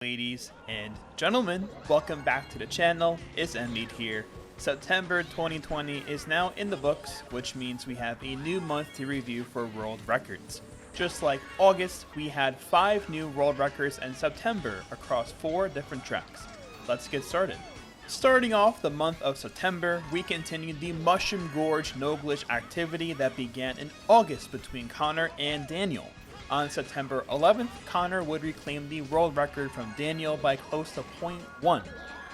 Ladies and gentlemen, welcome back to the channel. It's NMeade here. September 2020 is now in the books, which means we have a new month to review for world records. Just like August, we had 5 new world records in September across 4 different tracks. Let's get started. Starting off the month of September, we continued the Mushroom Gorge no glitch activity that began in August between Connor and Daniel. On September 11th, Connor would reclaim the world record from Daniel by close to 0.1.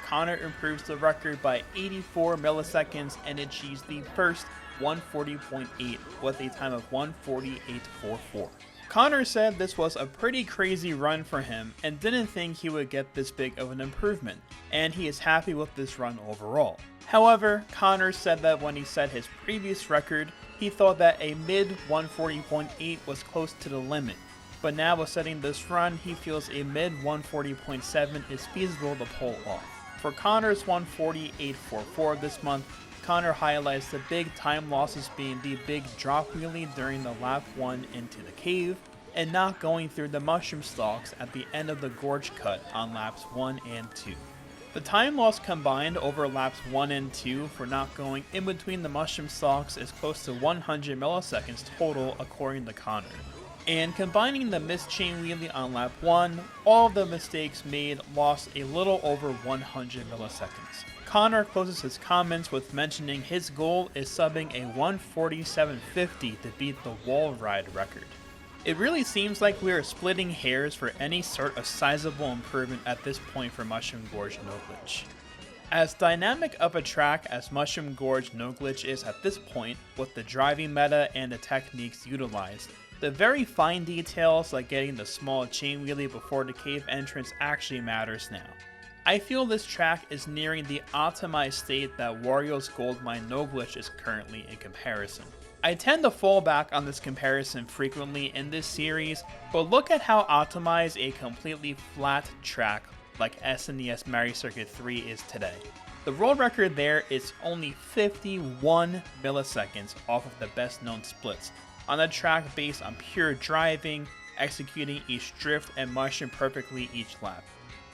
Connor improves the record by 84 milliseconds and achieves the first 140.8 with a time of 148.44. Connor said this was a pretty crazy run for him and didn't think he would get this big of an improvement, and he is happy with this run overall. However, Connor said that when he set his previous record, he thought that a mid 140.8 was close to the limit, but now with setting this run, he feels a mid 140.7 is feasible to pull off. For Connor's 148.44 this month, Connor highlights the big time losses being the big drop wheelie during the lap 1 into the cave, and not going through the mushroom stalks at the end of the gorge cut on laps 1 and 2. The time loss combined over laps 1 and 2 for not going in between the mushroom stalks is close to 100 milliseconds total according to Connor. And combining the missed chain wheelie on lap 1, all of the mistakes made lost a little over 100 milliseconds. Connor closes his comments with mentioning his goal is subbing a 147.50 to beat the wall ride record. It really seems like we are splitting hairs for any sort of sizable improvement at this point for Mushroom Gorge no glitch. As dynamic of a track as Mushroom Gorge no glitch is at this point, with the driving meta and the techniques utilized, the very fine details like getting the small chain wheelie before the cave entrance actually matters now. I feel this track is nearing the optimized state that Wario's Gold Mine no glitch is currently in comparison. I tend to fall back on this comparison frequently in this series, but look at how optimized a completely flat track like SNES Mario Circuit 3 is today. The world record there is only 51 milliseconds off of the best known splits, on a track based on pure driving, executing each drift and mushroom perfectly each lap.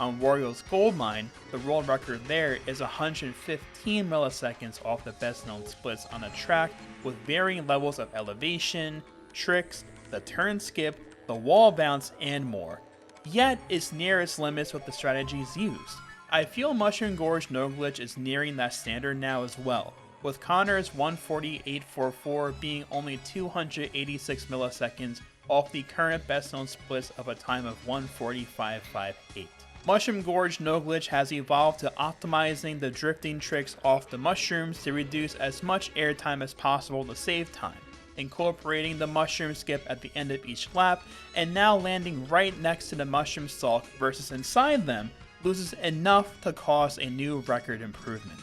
On Wario's Gold Mine, the world record there is 115 milliseconds off the best known splits on a track with varying levels of elevation, tricks, the turn skip, the wall bounce, and more. Yet it's near its limits with the strategies used. I feel Mushroom Gorge no glitch is nearing that standard now as well, with Connor's 148.44 being only 286 milliseconds off the current best known splits of a time of 145.58. Mushroom Gorge no glitch has evolved to optimizing the drifting tricks off the mushrooms to reduce as much airtime as possible to save time, incorporating the mushroom skip at the end of each lap, and now landing right next to the mushroom stalk versus inside them loses enough to cause a new record improvement.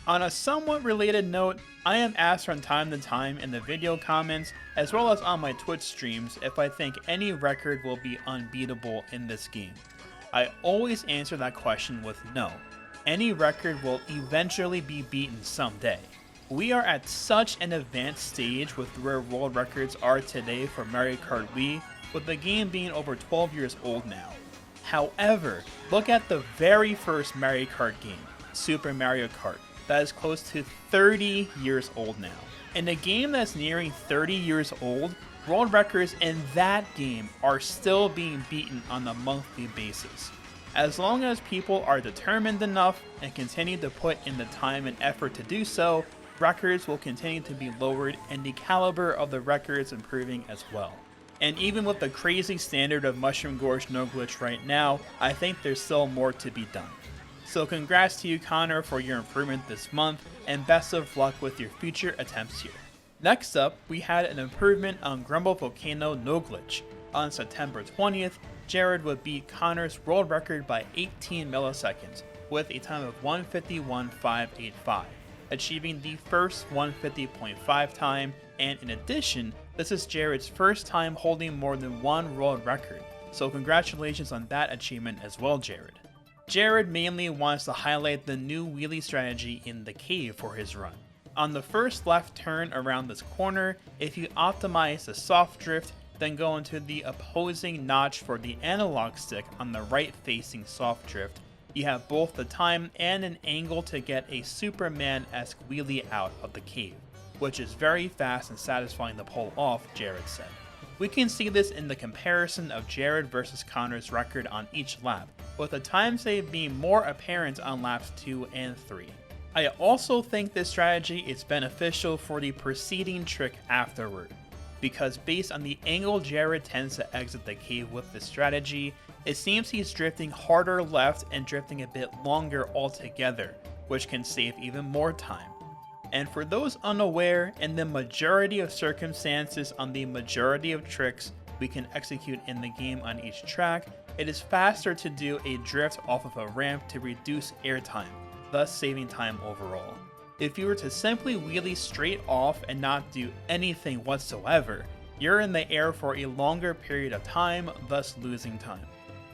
On a somewhat related note, I am asked from time to time in the video comments as well as on my Twitch streams if I think any record will be unbeatable in this game. I always answer that question with no. Any record will eventually be beaten someday. We are at such an advanced stage with where world records are today for Mario Kart Wii, with the game being over 12 years old now. However, look at the very first Mario Kart game, Super Mario Kart, that is close to 30 years old now. In a game that's nearing 30 years old, world records in that game are still being beaten on a monthly basis. As long as people are determined enough and continue to put in the time and effort to do so, records will continue to be lowered and the caliber of the records improving as well. And even with the crazy standard of Mushroom Gorge no glitch right now, I think there's still more to be done. So congrats to you, Connor, for your improvement this month, and best of luck with your future attempts here. Next up, we had an improvement on Grumble Volcano no glitch. On September 20th, Jared would beat Connor's world record by 18 milliseconds with a time of 151.585, achieving the first 150.5 time, and in addition, this is Jared's first time holding more than one world record, so congratulations on that achievement as well, Jared. Jared mainly wants to highlight the new wheelie strategy in the cave for his run. On the first left turn around this corner, if you optimize the soft drift, then go into the opposing notch for the analog stick on the right facing soft drift. You have both the time and an angle to get a Superman-esque wheelie out of the cave, which is very fast and satisfying to pull off, Jared said. We can see this in the comparison of Jared versus Connor's record on each lap, with the time save being more apparent on laps 2 and 3. I also think this strategy is beneficial for the preceding trick afterward, because based on the angle Jared tends to exit the cave with this strategy, it seems he's drifting harder left and drifting a bit longer altogether, which can save even more time. And for those unaware, in the majority of circumstances on the majority of tricks we can execute in the game on each track, it is faster to do a drift off of a ramp to reduce airtime, thus saving time overall. If you were to simply wheelie straight off and not do anything whatsoever, you're in the air for a longer period of time, thus losing time.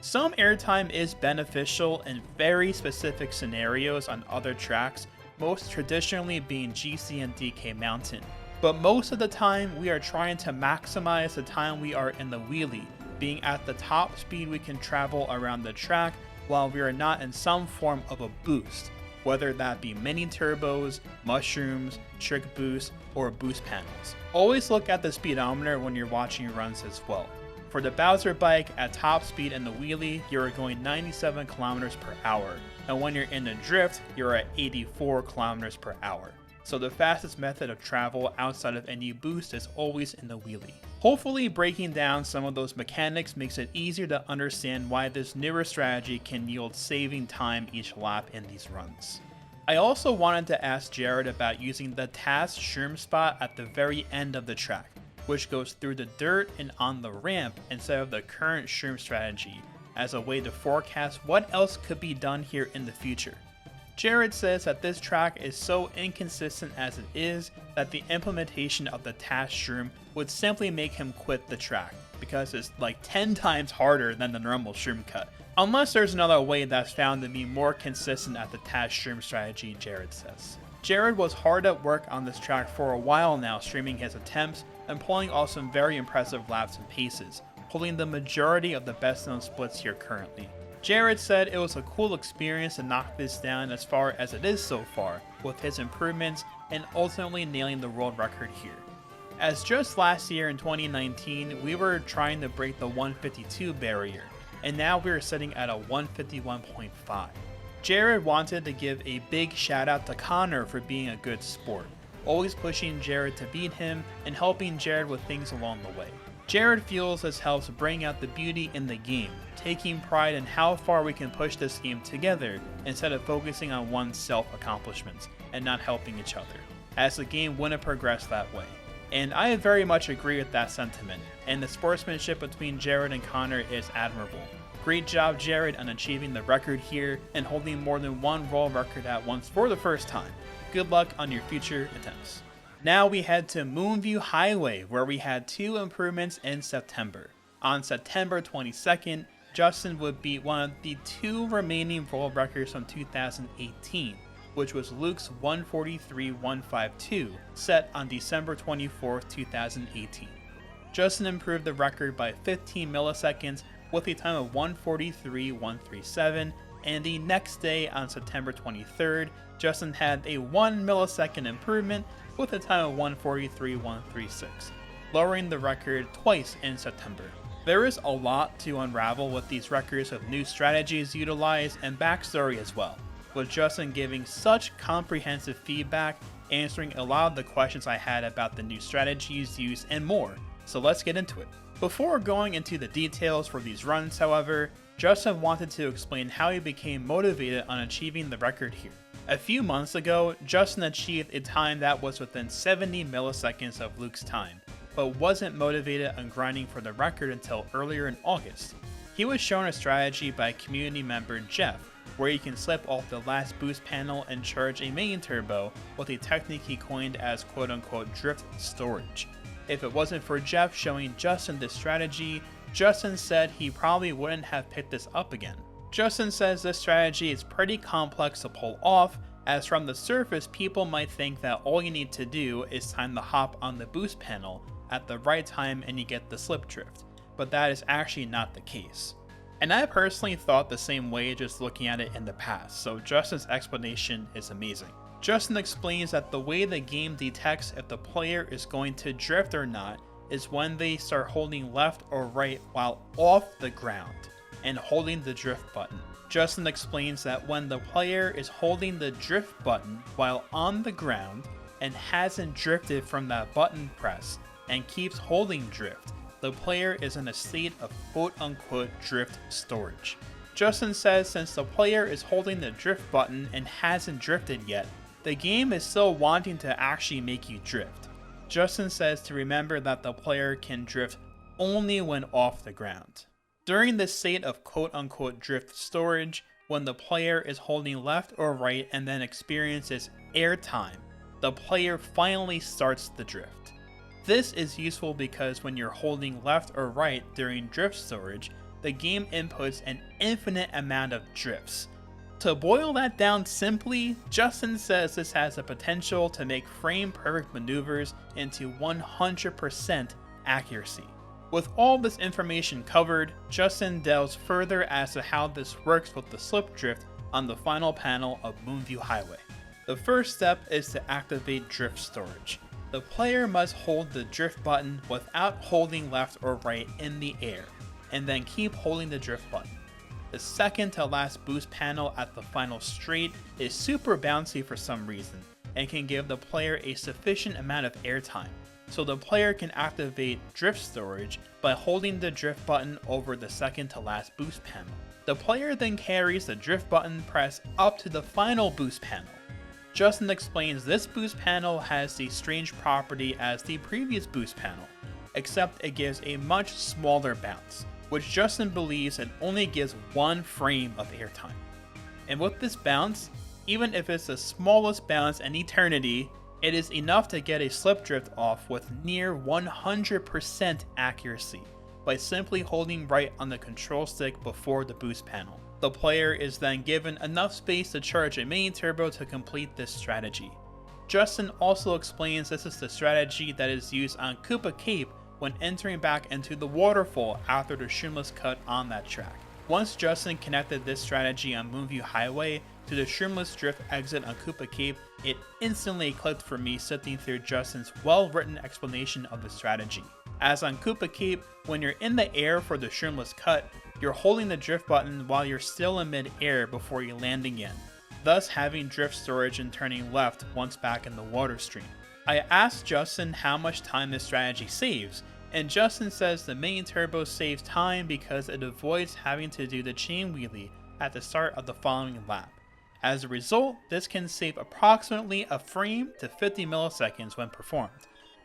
Some airtime is beneficial in very specific scenarios on other tracks, most traditionally being GC and DK Mountain, but most of the time we are trying to maximize the time we are in the wheelie, being at the top speed we can travel around the track while we are not in some form of a boost, whether that be mini turbos, mushrooms, trick boosts, or boost panels. Always look at the speedometer when you're watching runs as well. For the Bowser bike, at top speed in the wheelie, you're going 97 km per hour, and when you're in a drift, you're at 84 km per hour. So the fastest method of travel outside of any boost is always in the wheelie. Hopefully breaking down some of those mechanics makes it easier to understand why this newer strategy can yield saving time each lap in these runs. I also wanted to ask Jared about using the task shroom spot at the very end of the track, which goes through the dirt and on the ramp instead of the current shroom strategy, as a way to forecast what else could be done here in the future. Jared says that this track is so inconsistent as it is that the implementation of the task shroom would simply make him quit the track, because it's like 10 times harder than the normal shroom cut, unless there's another way that's found to be more consistent at the task shroom strategy, Jared says. Jared was hard at work on this track for a while now, streaming his attempts and pulling off some very impressive laps and paces, pulling the majority of the best known splits here currently. Jared said it was a cool experience to knock this down as far as it is so far, with his improvements and ultimately nailing the world record here. As just last year in 2019, we were trying to break the 152 barrier, and now we are sitting at a 151.5. Jared wanted to give a big shout out to Connor for being a good sport, always pushing Jared to beat him and helping Jared with things along the way. Jared feels this helps bring out the beauty in the game, taking pride in how far we can push this game together instead of focusing on one's self-accomplishments and not helping each other, as the game wouldn't progress that way. And I very much agree with that sentiment, and the sportsmanship between Jared and Connor is admirable. Great job, Jared, on achieving the record here and holding more than one world record at once for the first time. Good luck on your future attempts. Now we head to Moonview Highway, where we had 2 improvements in September. On September 22nd, Justin would beat one of the 2 remaining world records from 2018, which was Luke's 143.152, set on December 24th, 2018. Justin improved the record by 15 milliseconds with a time of 143.137, and the next day on September 23rd, Justin had a 1 millisecond improvement with a time of 143.136, lowering the record twice in September. There is a lot to unravel with these records, with new strategies utilized and backstory as well, with Justin giving such comprehensive feedback, answering a lot of the questions I had about the new strategies used and more, so let's get into it. Before going into the details for these runs, however, Justin wanted to explain how he became motivated on achieving the record here. A few months ago, Justin achieved a time that was within 70 milliseconds of Luke's time, but wasn't motivated on grinding for the record until earlier in August. He was shown a strategy by community member Jeff, where he can slip off the last boost panel and charge a mini turbo with a technique he coined as quote-unquote drift storage. If it wasn't for Jeff showing Justin this strategy, Justin said he probably wouldn't have picked this up again. Justin says this strategy is pretty complex to pull off, as from the surface people might think that all you need to do is time the hop on the boost panel, at the right time and you get the slip drift, but that is actually not the case. And I personally thought the same way just looking at it in the past, so Justin's explanation is amazing. Justin explains that the way the game detects if the player is going to drift or not is when they start holding left or right while off the ground and holding the drift button. Justin explains that when the player is holding the drift button while on the ground and hasn't drifted from that button press and keeps holding drift, the player is in a state of quote-unquote drift storage. Justin says since the player is holding the drift button and hasn't drifted yet, the game is still wanting to actually make you drift. Justin says to remember that the player can drift only when off the ground. During this state of quote-unquote drift storage, when the player is holding left or right and then experiences airtime, the player finally starts the drift. This is useful because when you're holding left or right during drift storage, the game inputs an infinite amount of drifts. To boil that down simply, Justin says this has the potential to make frame-perfect maneuvers into 100% accuracy. With all this information covered, Justin delves further as to how this works with the slip drift on the final panel of Moonview Highway. The first step is to activate drift storage. The player must hold the drift button without holding left or right in the air, and then keep holding the drift button. The second to last boost panel at the final straight is super bouncy for some reason, and can give the player a sufficient amount of airtime, so the player can activate drift storage by holding the drift button over the second to last boost panel. The player then carries the drift button press up to the final boost panel. Justin explains this boost panel has the strange property as the previous boost panel, except it gives a much smaller bounce, which Justin believes it only gives one frame of airtime. And with this bounce, even if it's the smallest bounce in eternity, it is enough to get a slip drift off with near 100% accuracy by simply holding right on the control stick before the boost panel. The player is then given enough space to charge a main turbo to complete this strategy. Justin also explains this is the strategy that is used on Koopa Cape when entering back into the waterfall after the shroomless cut on that track. Once Justin connected this strategy on Moonview Highway to the shroomless drift exit on Koopa Cape, it instantly clicked for me sifting through Justin's well-written explanation of the strategy. As on Koopa Cape, when you're in the air for the shroomless cut, you're holding the drift button while you're still in mid-air before you land again, thus having drift storage and turning left once back in the water stream. I asked Justin how much time this strategy saves, and Justin says the main turbo saves time because it avoids having to do the chain wheelie at the start of the following lap. As a result, this can save approximately a frame to 50 milliseconds when performed.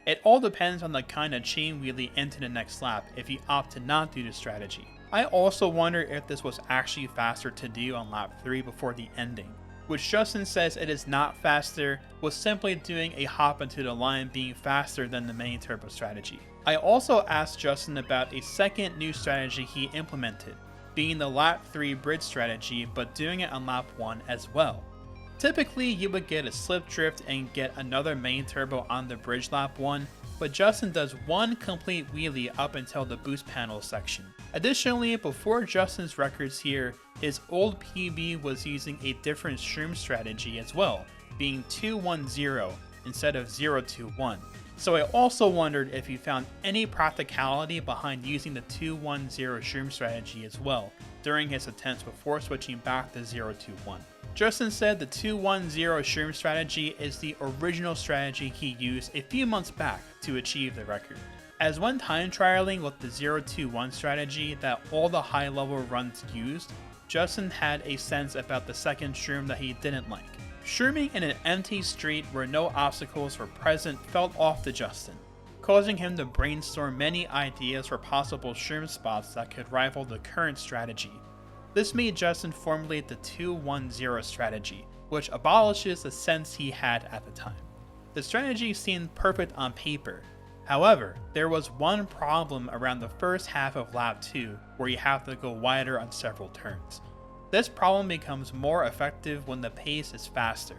It all depends on the kind of chain wheelie into the next lap if you opt to not do this strategy. I also wonder if this was actually faster to do on lap 3 before the ending, which Justin says it is not faster, with simply doing a hop into the line being faster than the main turbo strategy. I also asked Justin about a second new strategy he implemented, being the lap 3 bridge strategy but doing it on lap 1 as well. Typically you would get a slip drift and get another main turbo on the bridge lap 1, but Justin does one complete wheelie up until the boost panel section. Additionally, before Justin's records here, his old PB was using a different shroom strategy as well, being 2-1-0 instead of 0-2-1. So I also wondered if he found any practicality behind using the 2-1-0 shroom strategy as well during his attempts before switching back to 0-2-1. Justin said the 2-1-0 shroom strategy is the original strategy he used a few months back to achieve the record. As when time trialing with the 0-2-1 strategy that all the high level runs used, Justin had a sense about the second shroom that he didn't like. Shrooming in an empty street where no obstacles were present felt off to Justin, causing him to brainstorm many ideas for possible shroom spots that could rival the current strategy. This made Justin formulate the 2-1-0 strategy, which abolishes the sense he had at the time. The strategy seemed perfect on paper. However, there was one problem around the first half of lap 2 where you have to go wider on several turns. This problem becomes more effective when the pace is faster,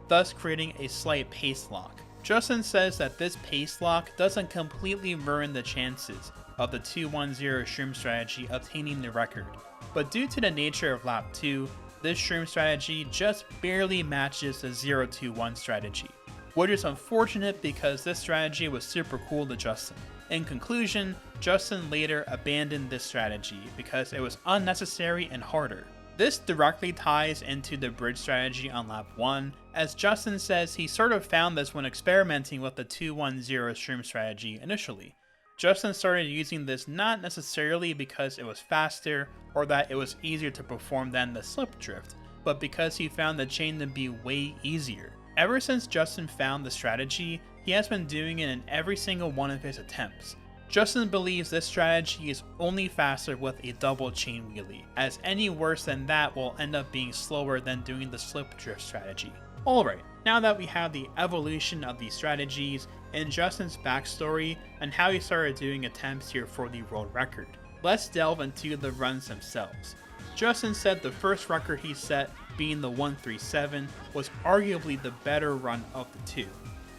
thus creating a slight pace lock. Justin says that this pace lock doesn't completely ruin the chances of the 2-1-0 shroom strategy obtaining the record, but due to the nature of lap 2, this shroom strategy just barely matches the 0-2-1 strategy, which is unfortunate because this strategy was super cool to Justin. In conclusion, Justin later abandoned this strategy because it was unnecessary and harder. This directly ties into the bridge strategy on lap 1, as Justin says he sort of found this when experimenting with the 2-1-0 shroom strategy initially. Justin started using this not necessarily because it was faster or that it was easier to perform than the slip drift, but because he found the chain to be way easier. Ever since Justin found the strategy, he has been doing it in every single one of his attempts. Justin believes this strategy is only faster with a double chain wheelie, as any worse than that will end up being slower than doing the slip drift strategy. Alright, now that we have the evolution of these strategies and Justin's backstory and how he started doing attempts here for the world record, let's delve into the runs themselves. Justin said the first record he set, being the 137, was arguably the better run of the two.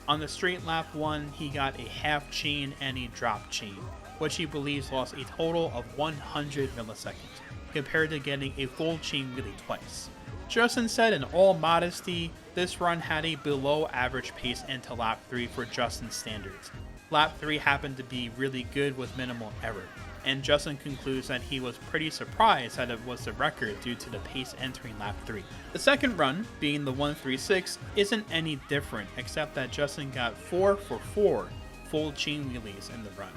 On the straight lap 1, he got a half chain and a drop chain, which he believes lost a total of 100 milliseconds, compared to getting a full chain wheelie twice. Justin said in all modesty, this run had a below average pace into lap 3 for Justin's standards. Lap 3 happened to be really good with minimal error, and Justin concludes that he was pretty surprised that it was the record due to the pace entering lap 3. The second run, being the 136, isn't any different except that Justin got 4 for 4 full chain wheelies in the run,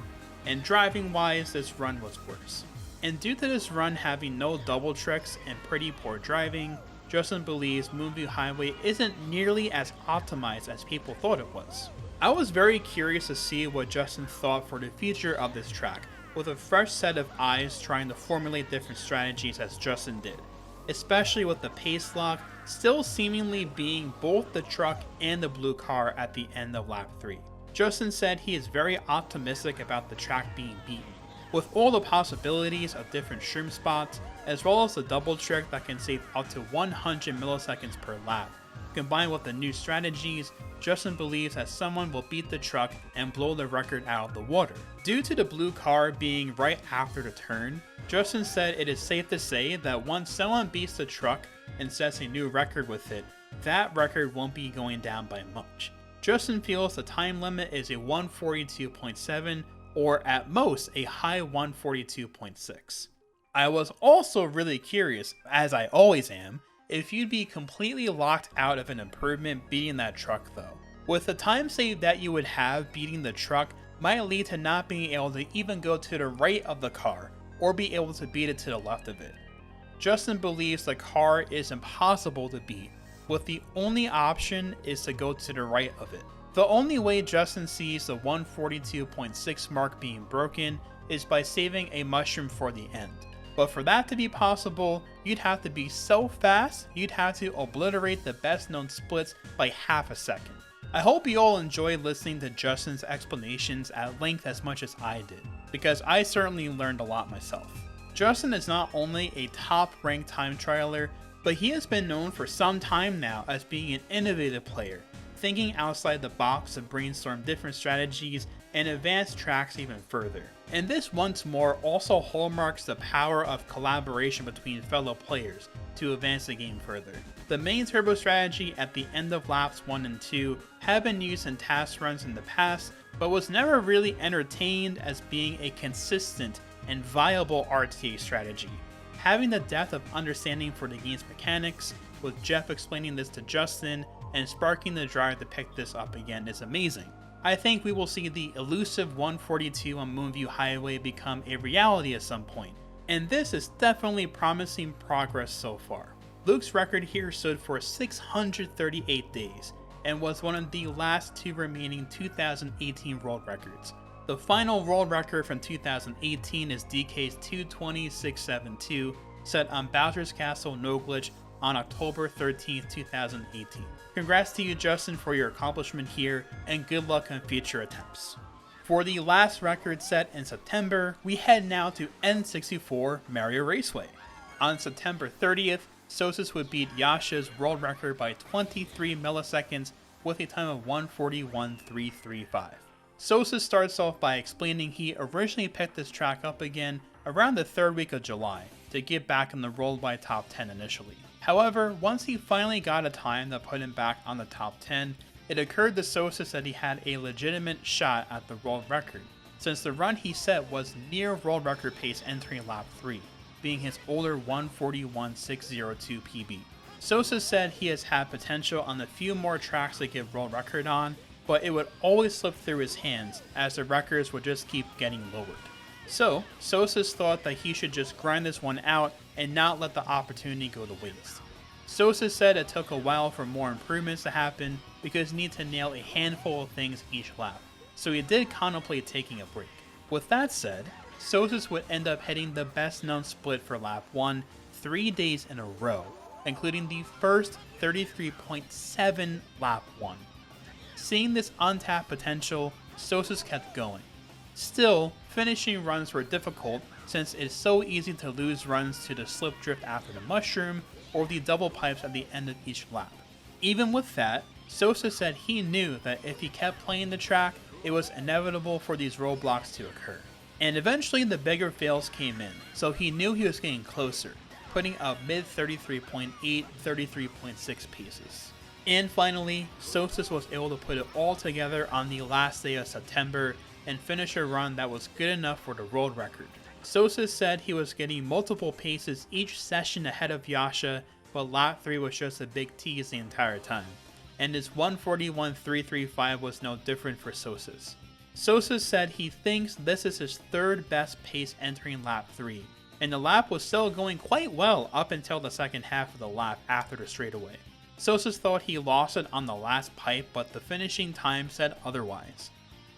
and driving wise this run was worse. And due to this run having no double tricks and pretty poor driving, Justin believes Moonview Highway isn't nearly as optimized as people thought it was. I was very curious to see what Justin thought for the future of this track, with a fresh set of eyes trying to formulate different strategies as Justin did, especially with the pace lock still seemingly being both the truck and the blue car at the end of lap 3. Justin said he is very optimistic about the track being beaten, with all the possibilities of different shroom spots, as well as the double trick that can save up to 100 milliseconds per lap. Combined with the new strategies, Justin believes that someone will beat the truck and blow the record out of the water. Due to the blue car being right after the turn, Justin said it is safe to say that once someone beats the truck and sets a new record with it, that record won't be going down by much. Justin feels the time limit is a 142.7 or at most a high 142.6. I was also really curious, as I always am, if you'd be completely locked out of an improvement beating that truck though. With the time save that you would have beating the truck might lead to not being able to even go to the right of the car or be able to beat it to the left of it. Justin believes the car is impossible to beat, with the only option is to go to the right of it. The only way Justin sees the 142.6 mark being broken is by saving a mushroom for the end. But for that to be possible, you'd have to be so fast, you'd have to obliterate the best known splits by half a second. I hope you all enjoyed listening to Justin's explanations at length as much as I did, because I certainly learned a lot myself. Justin is not only a top ranked time trialer, but he has been known for some time now as being an innovative player, thinking outside the box to brainstorm different strategies and advance tracks even further. And this once more also hallmarks the power of collaboration between fellow players to advance the game further. The main turbo strategy at the end of laps 1 and 2 have been used in task runs in the past, but was never really entertained as being a consistent and viable RTA strategy. Having the depth of understanding for the game's mechanics, with Jeff explaining this to Justin and sparking the drive to pick this up again is amazing. I think we will see the elusive 142 on Moonview Highway become a reality at some point, and this is definitely promising progress so far. Luke's record here stood for 638 days, and was one of the last two remaining 2018 world records. The final world record from 2018 is DK's 220.672, set on Bowser's Castle No Glitch on October 13, 2018. Congrats to you, Justin, for your accomplishment here, and good luck on future attempts. For the last record set in September, we head now to N64 Mario Raceway. On September 30th, Sosis would beat Jascha's world record by 23 milliseconds with a time of 1:41.335. Sosis starts off by explaining he originally picked this track up again around the 3rd week of July to get back in the worldwide top 10 initially. However, once he finally got a time that put him back on the top 10, it occurred to Sosis that he had a legitimate shot at the world record, since the run he set was near world record pace entering lap 3, being his older 1:41.602 PB. Sosis said he has had potential on the few more tracks to get world record on, but it would always slip through his hands as the records would just keep getting lowered. So, Sosis thought that he should just grind this one out and not let the opportunity go to waste. Sosis said it took a while for more improvements to happen because he needed to nail a handful of things each lap, so he did contemplate taking a break. With that said, Sosis would end up hitting the best known split for lap 1 3 days in a row, including the first 33.7 lap 1. Seeing this untapped potential, Sosis kept going. Still, finishing runs were difficult since it's so easy to lose runs to the slip drift after the mushroom or the double pipes at the end of each lap. Even with that, Sosis said he knew that if he kept playing the track, it was inevitable for these roadblocks to occur. And eventually the bigger fails came in, so he knew he was getting closer, putting up mid 33.8, 33.6 paces. And finally, Sosis was able to put it all together on the last day of September and finish a run that was good enough for the world record. Sosis said he was getting multiple paces each session ahead of Jascha, but lap 3 was just a big tease the entire time, and his 1:41.335 was no different for Sosis. Sosis said he thinks this is his 3rd best pace entering lap 3, and the lap was still going quite well up until the second half of the lap after the straightaway. Sosis thought he lost it on the last pipe, but the finishing time said otherwise.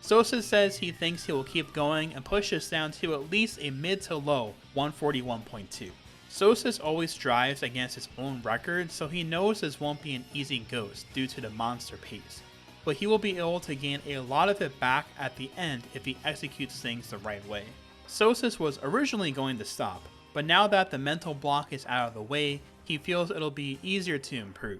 Sosis says he thinks he will keep going and push this down to at least a mid to low 141.2. Sosis always drives against his own record, so he knows this won't be an easy ghost due to the monster pace, but he will be able to gain a lot of it back at the end if he executes things the right way. Sosis was originally going to stop, but now that the mental block is out of the way, he feels it'll be easier to improve.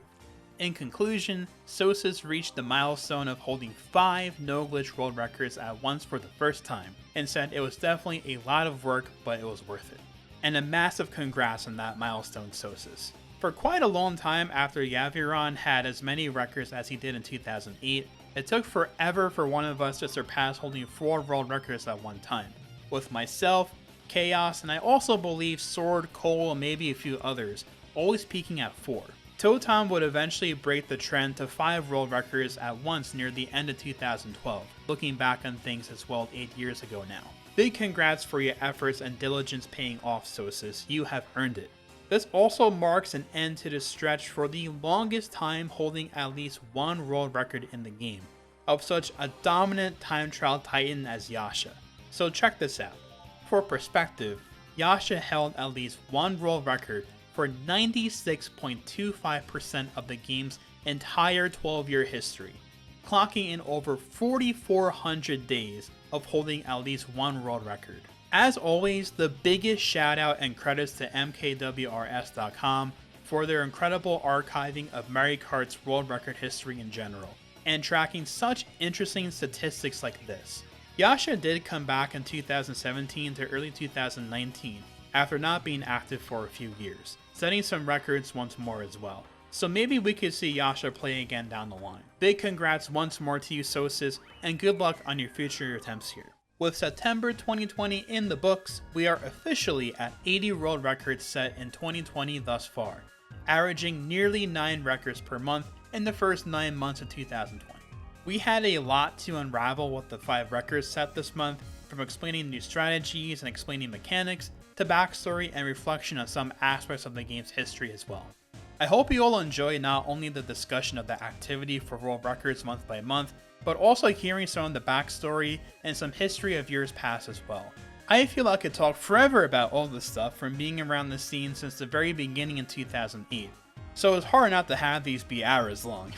In conclusion, Sosis reached the milestone of holding 5 no-glitch world records at once for the first time, and said it was definitely a lot of work, but it was worth it. And a massive congrats on that milestone, Sosis. For quite a long time after Yaviron had as many records as he did in 2008, it took forever for one of us to surpass holding 4 world records at one time, with myself, Chaos, and I also believe Sword, Cole, and maybe a few others, always peaking at 4. Totem would eventually break the trend to 5 world records at once near the end of 2012, looking back on things as well 8 years ago now. Big congrats for your efforts and diligence paying off, Sosis, you have earned it. This also marks an end to the stretch for the longest time holding at least 1 world record in the game, of such a dominant time trial titan as Jascha. So check this out. For perspective, Jascha held at least 1 world record for 96.25% of the game's entire 12-year history, clocking in over 4,400 days of holding at least 1 world record. As always, the biggest shout out and credits to mkwrs.com for their incredible archiving of Mario Kart's world record history in general, and tracking such interesting statistics like this. Jascha did come back in 2017 to early 2019 after not being active for a few years, setting some records once more as well. So maybe we could see Jascha play again down the line. Big congrats once more to you, Sosis, and good luck on your future attempts here. With September 2020 in the books, we are officially at 80 world records set in 2020 thus far, averaging nearly 9 records per month in the first 9 months of 2020. We had a lot to unravel with the 5 records set this month, from explaining new strategies and explaining mechanics, to backstory and reflection on some aspects of the game's history as well. I hope you all enjoy not only the discussion of the activity for world records month by month, but also hearing some of the backstory and some history of years past as well. I feel I could talk forever about all this stuff from being around the scene since the very beginning in 2008, so it's hard not to have these be hours long.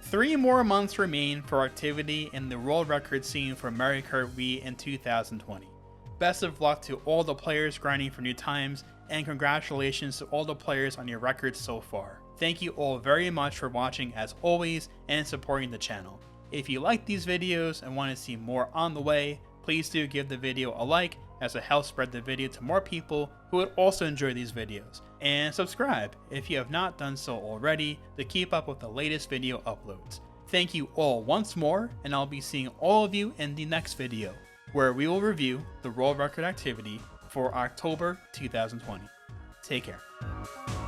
3 more months remain for activity in the world record scene for Mario Kart Wii in 2020. Best of luck to all the players grinding for new times, and congratulations to all the players on your records so far. Thank you all very much for watching as always and supporting the channel. If you like these videos and want to see more on the way, please do give the video a like as it helps spread the video to more people who would also enjoy these videos. And subscribe if you have not done so already to keep up with the latest video uploads. Thank you all once more, and I'll be seeing all of you in the next video, where we will review the world record activity for October 2020. Take care.